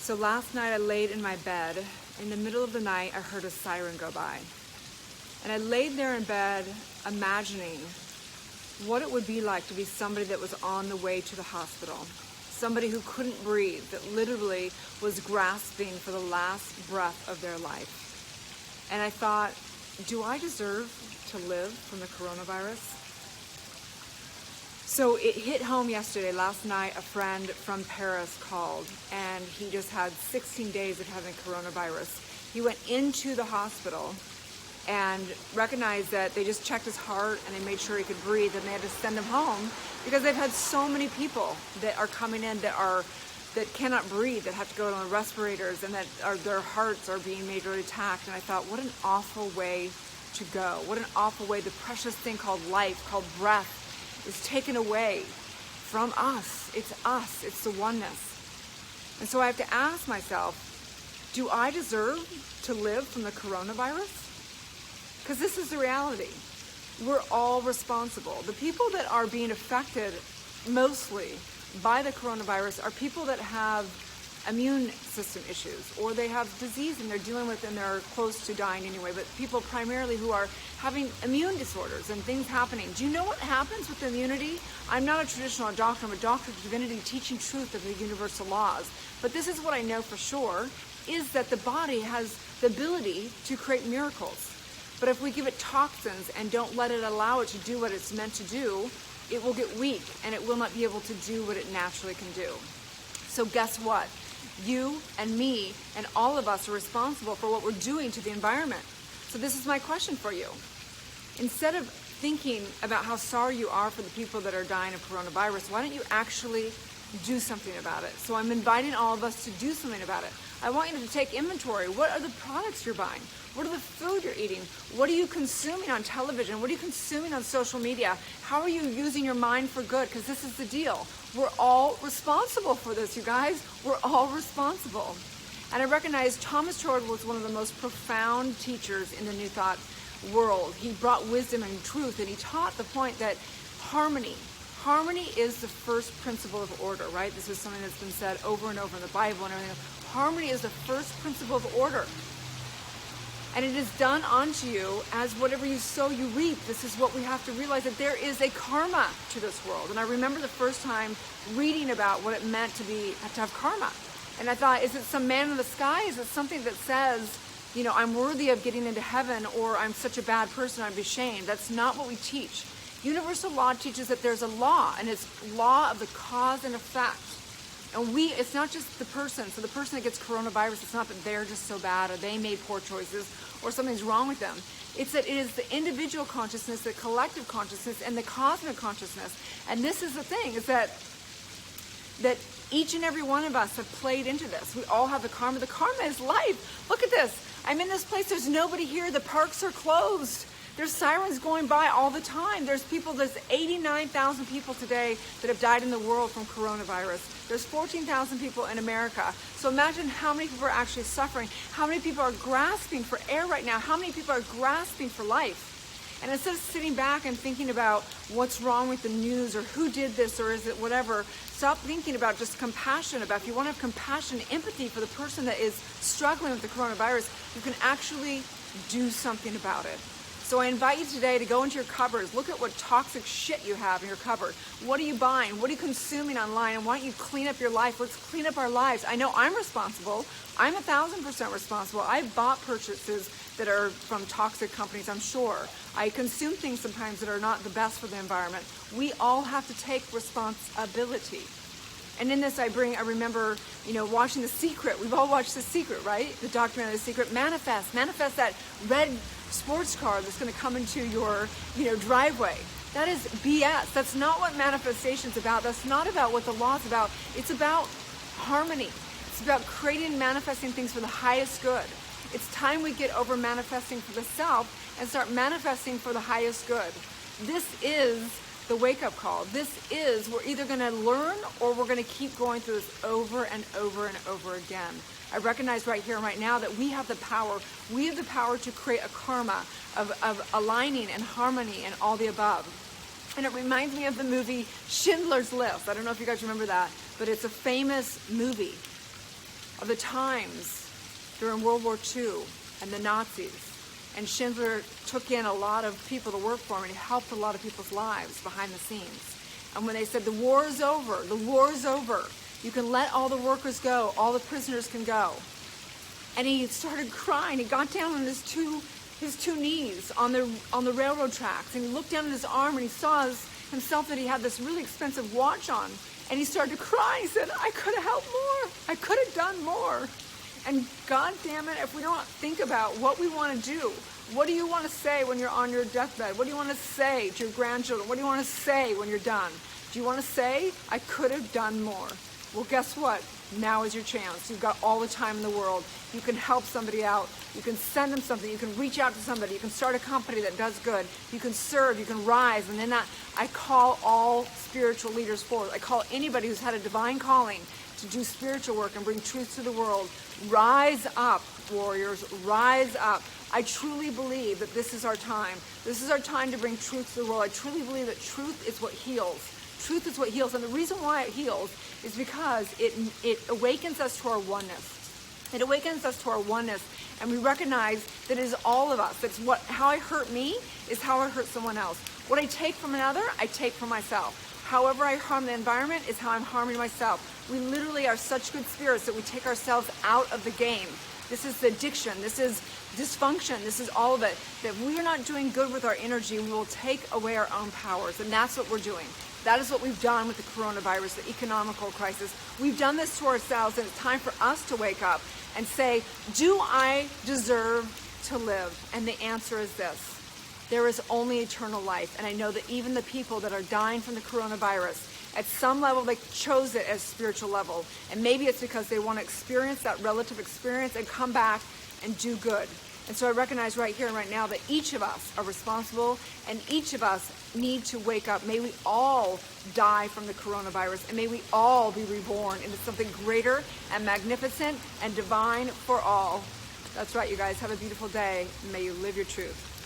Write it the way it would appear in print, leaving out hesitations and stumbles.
So last night I laid in my bed. In the middle of the night, I heard a siren go by. And I laid there in bed imagining what it would be like to be somebody that was on the way to the hospital. Somebody who couldn't breathe, that literally was grasping for the last breath of their life. And I thought, do I deserve to live from the coronavirus? So it hit home yesterday. Last night, a friend from Paris called, and he just had 16 days of having coronavirus. He went into the hospital and recognized that they just checked his heart and they made sure he could breathe, and they had to send him home because they've had so many people that are coming in that cannot breathe, that have to go on respirators, and that their hearts are being majorly attacked. And I thought, what an awful way to go. What an awful way. The precious thing called life, called breath, is taken away from us. It's us. It's the oneness. And so I have to ask myself, do I deserve to live from the coronavirus? Because this is the reality. We're all responsible. The people that are being affected mostly by the coronavirus are people that have immune system issues, or they have disease and they're dealing with, and they're close to dying anyway, but people primarily who are having immune disorders and things happening. Do you know what happens with immunity? I'm not a traditional doctor, I'm a doctor of divinity teaching truth of the universal laws, but this is what I know for sure, is that the body has the ability to create miracles. But if we give it toxins and don't let it allow it to do what it's meant to do, it will get weak and it will not be able to do what it naturally can do. So guess what? You and me and all of us are responsible for what we're doing to the environment. So this is my question for you. Instead of thinking about how sorry you are for the people that are dying of coronavirus, why don't you actually do something about it? So I'm inviting all of us to do something about it. I want you to take inventory. What are the products you're buying? What are the food you're eating? What are you consuming on television? What are you consuming on social media? How are you using your mind for good? Because this is the deal. We're all responsible for this, you guys. We're all responsible. And I recognize Thomas Trord was one of the most profound teachers in the New Thought world. He brought wisdom and truth, and he taught the point that harmony is the first principle of order, right? This is something that's been said over and over in the Bible and everything. Harmony is the first principle of order. And it is done unto you as whatever you sow, you reap. This is what we have to realize, that there is a karma to this world. And I remember the first time reading about what it meant to have karma. And I thought, is it some man in the sky? Is it something that says, you know, I'm worthy of getting into heaven, or I'm such a bad person, I'd be ashamed? That's not what we teach. Universal law teaches that there's a law, and it's law of the cause and effect. And it's not just the person. So the person that gets coronavirus, it's not that they're just so bad or they made poor choices or something's wrong with them. It's that it is the individual consciousness, the collective consciousness, and the cosmic consciousness. And this is the thing, is that each and every one of us have played into this. We all have the karma. The karma is life. Look at this. I'm in this place. There's nobody here. The parks are closed. There's sirens going by all the time. There's 89,000 people today that have died in the world from coronavirus. There's 14,000 people in America. So imagine how many people are actually suffering. How many people are grasping for air right now? How many people are grasping for life? And instead of sitting back and thinking about what's wrong with the news or who did this or is it whatever, stop thinking about just compassion. About if you want to have compassion, empathy for the person that is struggling with the coronavirus, you can actually do something about it. So I invite you today to go into your cupboards. Look at what toxic shit you have in your cupboard. What are you buying? What are you consuming online? And why don't you clean up your life? Let's clean up our lives. I know I'm responsible. I'm 1,000% responsible. I've bought purchases that are from toxic companies, I'm sure. I consume things sometimes that are not the best for the environment. We all have to take responsibility. And in this I remember, watching The Secret. We've all watched The Secret, right? The documentary The Secret. Manifest that red sports car that's going to come into your, driveway. That is BS. That's not what manifestation's about. That's not about what the law's about. It's about harmony. It's about creating and manifesting things for the highest good. It's time we get over manifesting for the self and start manifesting for the highest good. This is the wake-up call. We're either going to learn or we're going to keep going through this over and over and over again. I recognize right here and right now that we have the power. We have the power to create a karma of aligning and harmony and all the above. And it reminds me of the movie Schindler's List. I don't know if you guys remember that, but it's a famous movie. of the times during World War II and the Nazis. And Schindler took in a lot of people to work for him, and he helped a lot of people's lives behind the scenes. And when they said, the war is over, the war is over, you can let all the workers go, all the prisoners can go. And he started crying. He got down on his two knees on the railroad tracks, and he looked down at his arm, and he saw himself that he had this really expensive watch on, and he started to cry. He said, I could have helped more. I could have done more. And God damn it, if we don't think about what we want to do, what do you want to say when you're on your deathbed? What do you want to say to your grandchildren? What do you want to say when you're done? Do you want to say, I could have done more? Well, guess what? Now is your chance. You've got all the time in the world. You can help somebody out. You can send them something. You can reach out to somebody. You can start a company that does good. You can serve. You can rise. And then I call all spiritual leaders forward. I call anybody who's had a divine calling to do spiritual work and bring truth to the world. Rise up, warriors. Rise up. I truly believe that this is our time. This is our time to bring truth to the world. I truly believe that truth is what heals. Truth is what heals. And the reason why it heals is because it awakens us to our oneness. It awakens us to our oneness, and we recognize that it is all of us. That's how I hurt me is how I hurt someone else. What I take from another, I take from myself. However I harm the environment is how I'm harming myself. We literally are such good spirits that we take ourselves out of the game. This is addiction. This is dysfunction. This is all of it. That if we are not doing good with our energy, we will take away our own powers, and that's what we're doing. That is what we've done with the coronavirus, the economical crisis. We've done this to ourselves, and it's time for us to wake up and say, do I deserve to live? And the answer is this. There is only eternal life. And I know that even the people that are dying from the coronavirus, at some level, they chose it as spiritual level. And maybe it's because they want to experience that relative experience and come back and do good. And so I recognize right here and right now that each of us are responsible, and each of us need to wake up. May we all die from the coronavirus, and may we all be reborn into something greater and magnificent and divine for all. That's right, you guys. Have a beautiful day. May you live your truth.